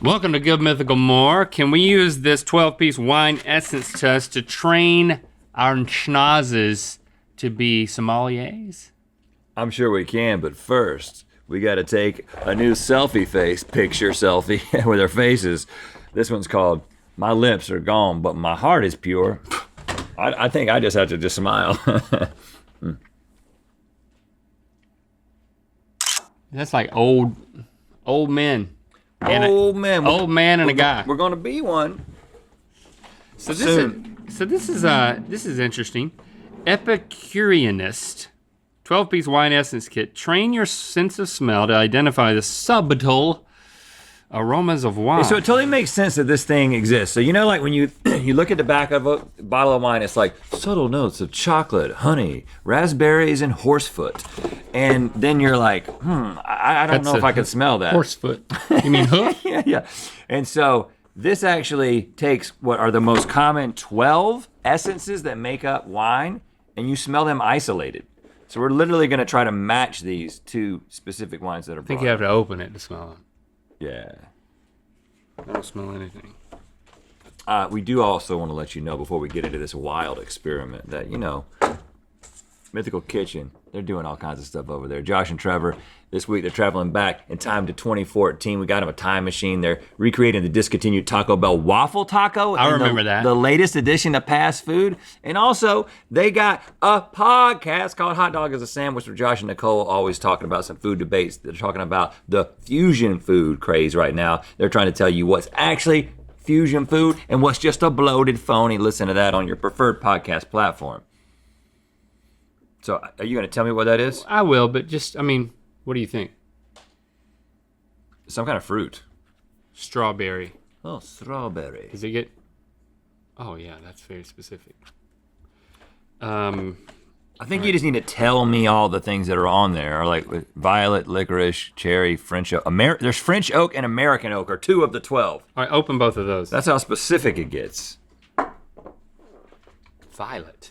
Welcome to Good Mythical MORE. Can we use this 12-piece wine essence test to train our schnozzes to be sommeliers? I'm sure we can, but first, we gotta take a new picture selfie with our faces. This one's called, My Lips Are Gone, but My Heart Is Pure. I think I just have to smile. That's like old men. Old man and a guy. We're gonna be one. So this is interesting. Epicureanist, 12-piece wine essence kit. Train your sense of smell to identify the subtle aromas of wine. So it totally makes sense that this thing exists. So you know, like when you you look at the back of a bottle of wine, it's like subtle notes of chocolate, honey, raspberries, and horsefoot. And then you're like, I don't know if I can smell that. Horsefoot. You mean hoof? Yeah. And so this actually takes what are the most common 12 essences that make up wine, and you smell them isolated. So we're literally gonna try to match these to specific wines that are brought. I think you have to open it to smell them. Yeah. I don't smell anything. We do also want to let you know before we get into this wild experiment that, you know, Mythical Kitchen, they're doing all kinds of stuff over there. Josh and Trevor, this week they're traveling back in time to 2014. We got them a time machine. They're recreating the discontinued Taco Bell waffle taco. I remember that. The latest edition of fast food. And also, they got a podcast called Hot Dog as a Sandwich where Josh and Nicole always talking about some food debates. They're talking about the fusion food craze right now. They're trying to tell you what's actually fusion food and what's just a bloated phony. Listen to that on your preferred podcast platform. So are you gonna tell me what that is? I will, but what do you think? Some kind of fruit. Strawberry. Oh, strawberry. Does it get? Oh yeah, that's very specific. I think you just need to tell me all the things that are on there, like with violet, licorice, cherry, French oak. There's French oak and American oak are 2 of the 12. All right, open both of those. That's how specific it gets. Violet.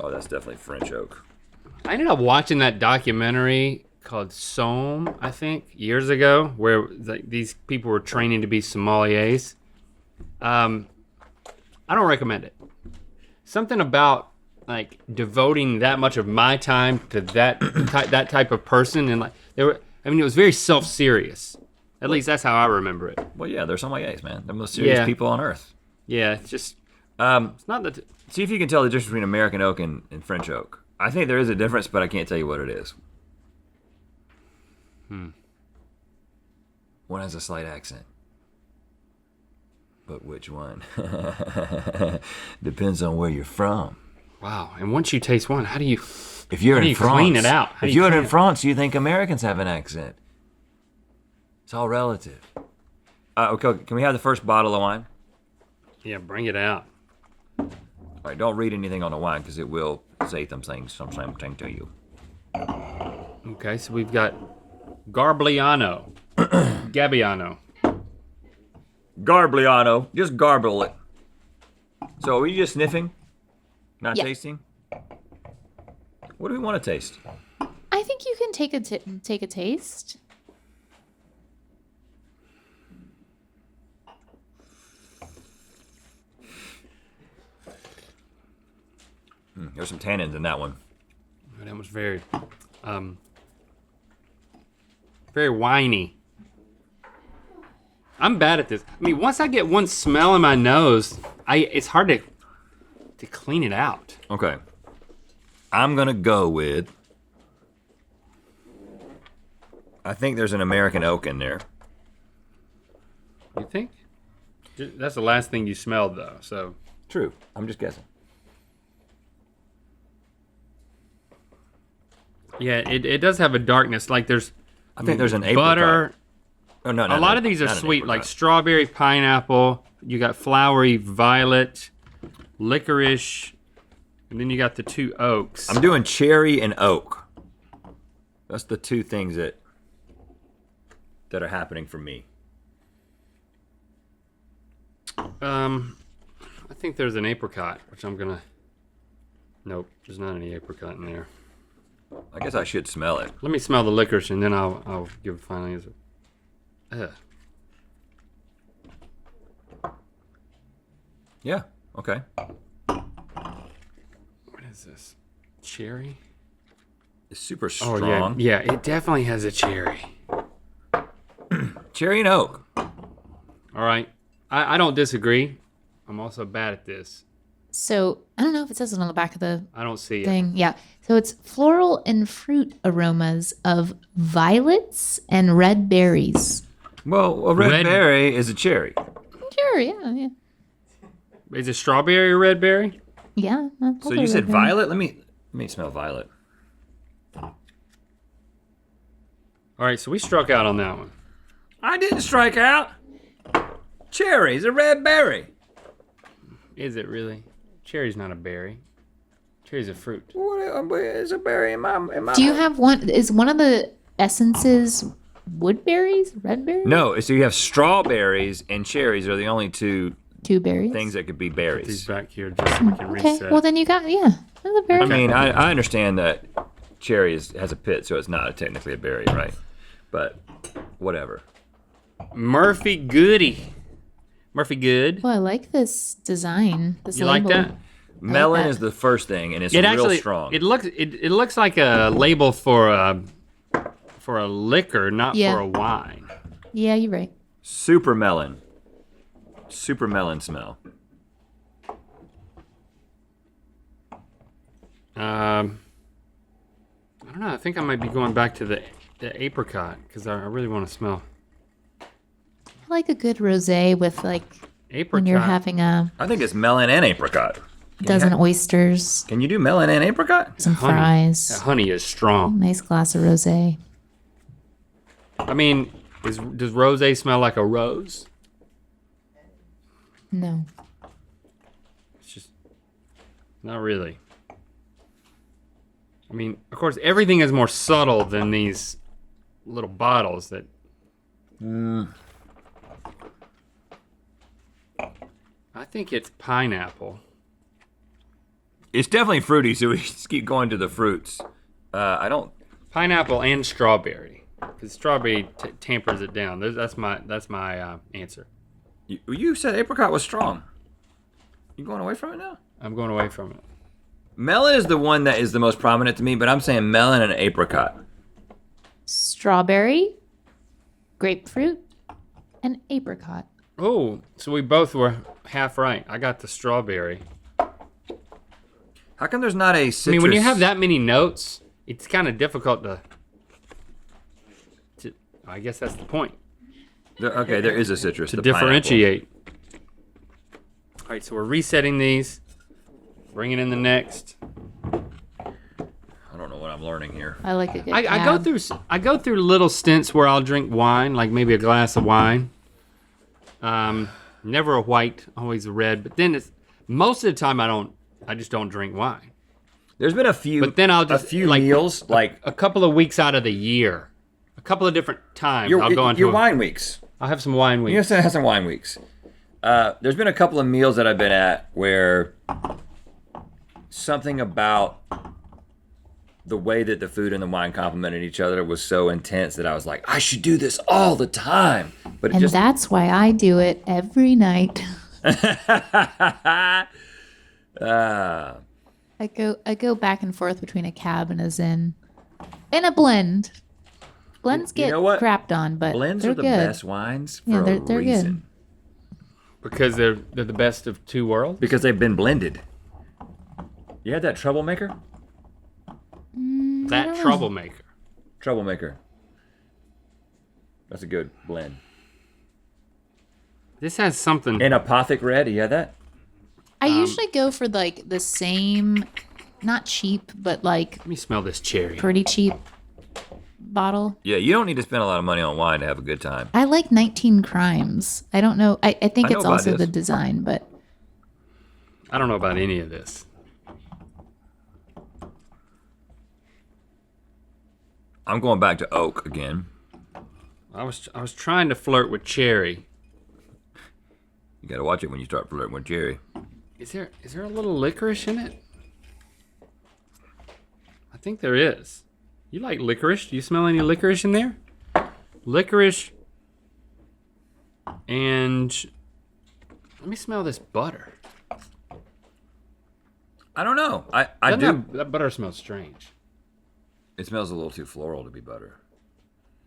Oh, that's definitely French oak. I ended up watching that documentary called Somme, I think, years ago, where these people were training to be sommeliers. I don't recommend it. Something about like devoting that much of my time to that type of person, and like it was very self-serious. At least that's how I remember it. Well, yeah, they're sommeliers, man. They're the most serious people on earth. Yeah, it's just it's not that. See if you can tell the difference between American oak and French oak. I think there is a difference, but I can't tell you what it is. One has a slight accent. But which one? Depends on where you're from. Wow, and once you taste one, how do you clean it out? If you're in France, you think Americans have an accent. It's all relative. Okay, can we have the first bottle of wine? Yeah, bring it out. All right, don't read anything on the wine because it will say something to you. Okay, so we've got Gabbiano. Garbliano, just garble it. So are we just sniffing? Not tasting? What do we want to taste? I think you can take a taste. There's some tannins in that one. That was very whiny. I'm bad at this. Once I get one smell in my nose, it's hard to clean it out. Okay. I'm gonna go with, I think there's an American oak in there. You think? That's the last thing you smelled though, so. True, I'm just guessing. Yeah, it does have a darkness, like there's I think there's an apricot. Butter. Oh, no, a lot of these are sweet, like strawberry, pineapple. You got flowery violet, licorice, and then you got the 2 oaks. I'm doing cherry and oak. That's the 2 things that are happening for me. I think there's an apricot, which I'm gonna. Nope, there's not any apricot in there. I guess I should smell it. Let me smell the licorice and then I'll give a final answer. Ugh. Yeah. Okay. What is this? Cherry? It's super Oh strong. yeah, it definitely has a cherry. Cherry and oak. All right, I don't disagree. I'm also bad at this. So I don't know if it says it on the back of the I don't see it. thing. Yeah. So it's floral and fruit aromas of violets and red berries. Well, a red berry is a cherry. Sure. Yeah. Is it strawberry or red berry? Yeah. So you said violet? Let me smell violet. All right, so we struck out on that one. I didn't strike out. Cherry's a red berry. Is it really? Cherry's not a berry. Cherry's a fruit. What is a berry in my Do you have one? Is one of the essences woodberries, red berries? No, so you have strawberries and cherries are the only two Two berries. things that could be These berries. back here just so we can Okay. reset. Well, then you got That's a berry. I mean, I understand that cherry has a pit, so it's not technically a berry, right? But whatever. Murphy Goody. Murphy Good. Well, I like this design. This You like label. that? Melon that. is the first thing, and it's It real actually strong. it looks like a label for a liquor, not Yeah. for a wine. Yeah, you're right. Super melon. Super melon smell. I don't know. I think I might be going back to the apricot because I really want to smell I like a good rosé with like apricot. when you're having a I think it's melon and apricot. dozen oysters, Can you do melon and apricot? some honey. fries, That honey is strong. nice glass of rosé. I mean, does rosé smell like a rose? No. It's just not really. I mean, of course, everything is more subtle than these little bottles that. I think it's pineapple. It's definitely fruity, so we just keep going to the fruits. I don't. Pineapple and strawberry, because strawberry tampers it down. That's my answer. You said apricot was strong. You going away from it now? I'm going away from it. Melon is the one that is the most prominent to me, but I'm saying melon and apricot. Strawberry, grapefruit, and apricot. Oh, so we both were half right. I got the strawberry. How come there's not a citrus? I mean, when you have that many notes, it's kind of difficult to. I guess that's the point. Okay, there is a citrus. To the pineapple. differentiate. All right, so we're resetting these, bringing in the next. I don't know what I'm learning here. I like a good I go through little stints where I'll drink wine, like maybe a glass of wine. Never a white, always a red. But then most of the time I just don't drink wine. There's been a few. But then I'll just a few like, meals like a couple of weeks out of the year, a couple of different times. I'll go into your wine weeks. I'll have some wine You weeks. have some wine weeks. There's been a couple of meals that I've been at where something about the way that the food and the wine complemented each other was so intense that I was like, I should do this all the time. But it And just that's why I do it every night. uh, I go back and forth between a cab and a Zin. And a blend. Blends You get know what? crapped on, but blends they're are the good. best wines for Yeah, they're a good. reason. Because they're the best of two worlds. Because they've been blended. You had that troublemaker? That troublemaker. Troublemaker. That's a good blend. This has something. And Apothic Red, you had that? I usually go for like the same, not cheap, but like Let me smell this cherry. pretty cheap bottle. Yeah, you don't need to spend a lot of money on wine to have a good time. I like 19 Crimes. I don't know. I think I know it's about also this. the design, but I don't know about any of this. I'm going back to oak again. I was trying to flirt with cherry. You gotta watch it when you start flirting with Jerry. Is there a little licorice in it? think there is. You like licorice? Do you smell any licorice in there? Licorice. And let me smell this butter. I don't know. I Doesn't do. that butter smells strange. It smells a little too floral to be butter.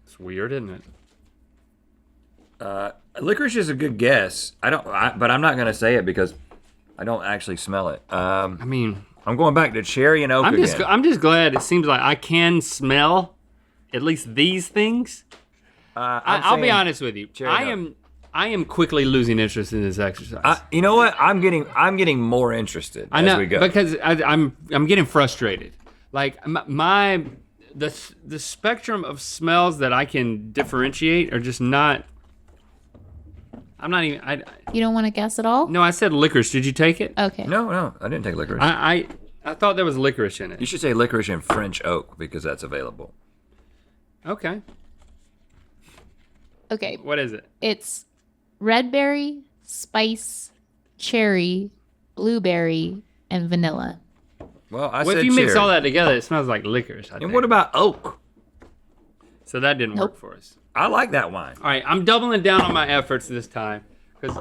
It's weird, isn't it? Licorice is a good guess. But I'm not gonna say it because I don't actually smell it. I mean, I'm going back to cherry and oak again. I'm just glad it seems like I can smell at least these things. I'll be honest with you. I am quickly losing interest in this exercise. You know what? I'm getting more interested as we go. Because I'm getting frustrated. Like the spectrum of smells that I can differentiate are just not. I'm not even. You don't want to guess at all? No, I said licorice. Did you take it? Okay. No, I didn't take licorice. I thought there was licorice in You it. should say licorice and French oak because that's available. Okay. Okay. What is it? It's red berry, spice, cherry, blueberry, and vanilla. Well, I Well, said if you mix cherry. all that together, it smells like licorice. I And think. what about oak? So that didn't work Nope. for us. I like that wine. All right, I'm doubling down on my efforts this time because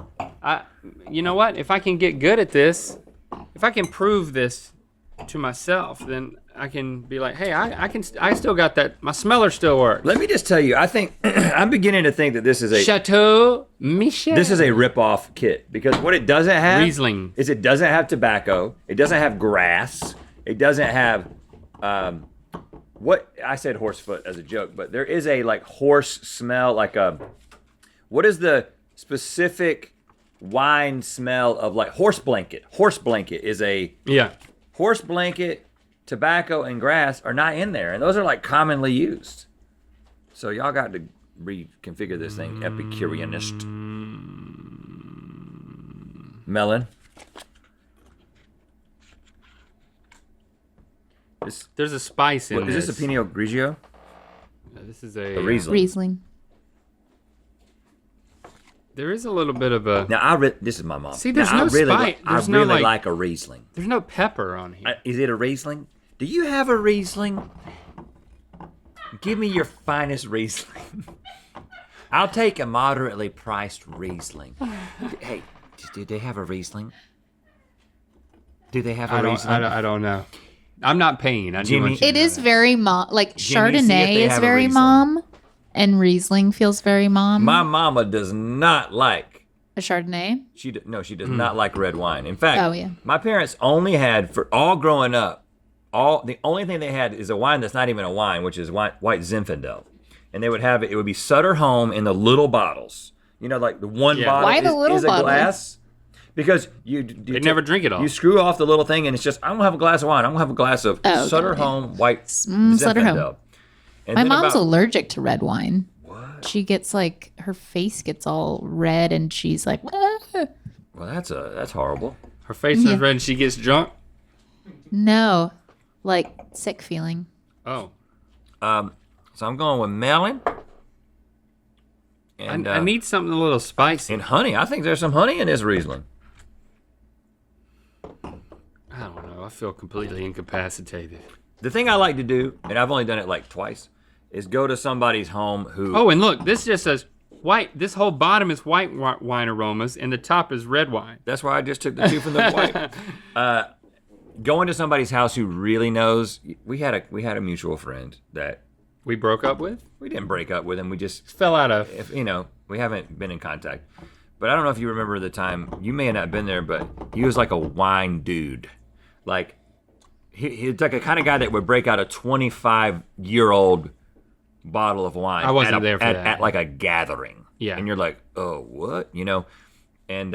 you know what? If I can get good at this, if I can prove this to myself, then I can be like, hey, I still got that. My smeller still works. Let me just tell you, I think I'm beginning to think that this is a Chateau Michel. this is a rip-off kit because what it doesn't have Riesling. is it doesn't have tobacco, it doesn't have grass, it doesn't have what I said horsefoot as a joke, but there is a like horse smell, like a what is the specific wine smell of like horse blanket? Horse blanket is a Yeah. horse blanket, tobacco, and grass are not in there, and those are like commonly used. So y'all got to reconfigure this thing, Epicureanist. Melon. There's a spice in What, is this a Pinot Grigio? This is a Riesling. Riesling. There is a little bit of a. Now this is my mom. See, there's now, no spice. I There's no, really like- like a Riesling. There's no pepper on here. Is it a Riesling? Do you have a Riesling? Give me your finest Riesling. I'll take a moderately priced Riesling. Hey, do they have a Riesling? Do they have a Riesling? I don't know. I'm not paying. I do Jimmy- want you It to know is that. very mom. Like Jimmy, see if Chardonnay they is have a very Riesling. mom, and Riesling feels very mom. My mama does not like. A Chardonnay. She does not like red wine. In fact, Oh, yeah. my parents only had for all growing up. The only thing they had is a wine that's not even a wine, which is white Zinfandel, and they would have it. It would be Sutter Home in the little bottles. You know, like the one Yeah. bottle Why the little is a bottle? glass. Because you never drink it all. You screw off the little thing, and it's just I'm gonna have a glass of wine. I'm gonna have a glass of Oh, Sutter God, yeah. Home white Sutter Home. Zinfandel. And My then mom's about- allergic to red wine. What? She gets like her face gets all red, and she's like, "Ah." Well, that's horrible. Her face Yeah. is red and she gets drunk. no, like sick feeling. Oh. So I'm going with melon. And I need something a little spicy. and honey. I think there's some honey in this Riesling. I don't know. I feel completely incapacitated. The thing I like to do, and I've only done it like twice, is go to somebody's home who. Oh, and look, this just says white. This whole bottom is white wine aromas, and the top is red wine. That's why I just took the two from the white. Going to somebody's house who really knows. We had a mutual friend that We broke up with? we didn't break up with him. We just, Fell out of. if we haven't been in contact. But I don't know if you remember the time. You may have not been there, but he was like a wine dude. Like he's like a kind of guy that would break out a 25-year-old bottle of wine. I wasn't at there for that. At like a gathering. Yeah. And you're like, oh, what? And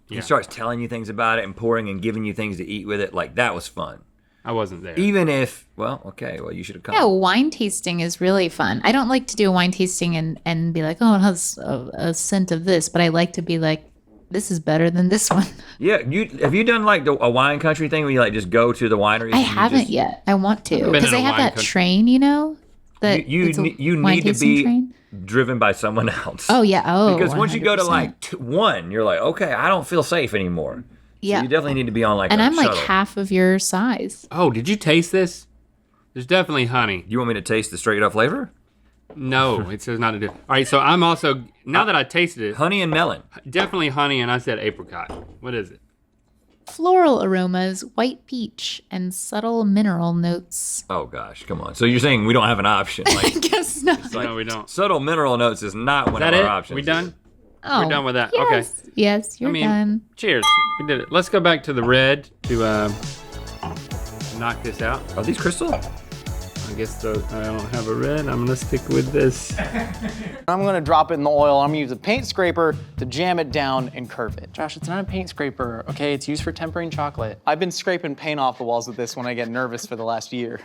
he Yeah. starts telling you things about it and pouring and giving you things to eat with it. Like that was fun. I wasn't there. Even if, you should have come. Yeah, wine tasting is really fun. I don't like to do a wine tasting and be like, oh, it has a scent of this, but I like to be like, this is better than this one. Yeah, have you done like a wine country thing where you like just go to the wineries? I and you haven't just- yet. I want to been because in they a have wine that country. train, that You it's a need wine to tasting be train. driven by someone else. Oh yeah. Oh, Because once you go to 100%. like one, you're like, okay, I don't feel safe anymore. Yeah. So you definitely need to be on like and a I'm like shuttle. half of your size. Oh, did you taste this? There's definitely honey. You want me to taste the straight up flavor? No, it says not to do. All right, so I'm also, now that I tasted it, Honey and melon. definitely honey, and I said apricot. What is it? Floral aromas, white peach, and subtle mineral notes. Oh gosh, come on. So you're saying we don't have an option? I Like guess not. No, we don't. subtle mineral notes is not one Is that of our it? options. We done? Oh, We're done with that. Yes, Okay. yes, you're done. Cheers. We did it. Let's go back to the red to knock this out. Are these crystal? I guess I don't have a red. I'm gonna stick with this. I'm gonna drop it in the oil. I'm gonna use a paint scraper to jam it down and curve it. Josh, it's not a paint scraper, okay? It's used for tempering chocolate. I've been scraping paint off the walls with this when I get nervous for the last year.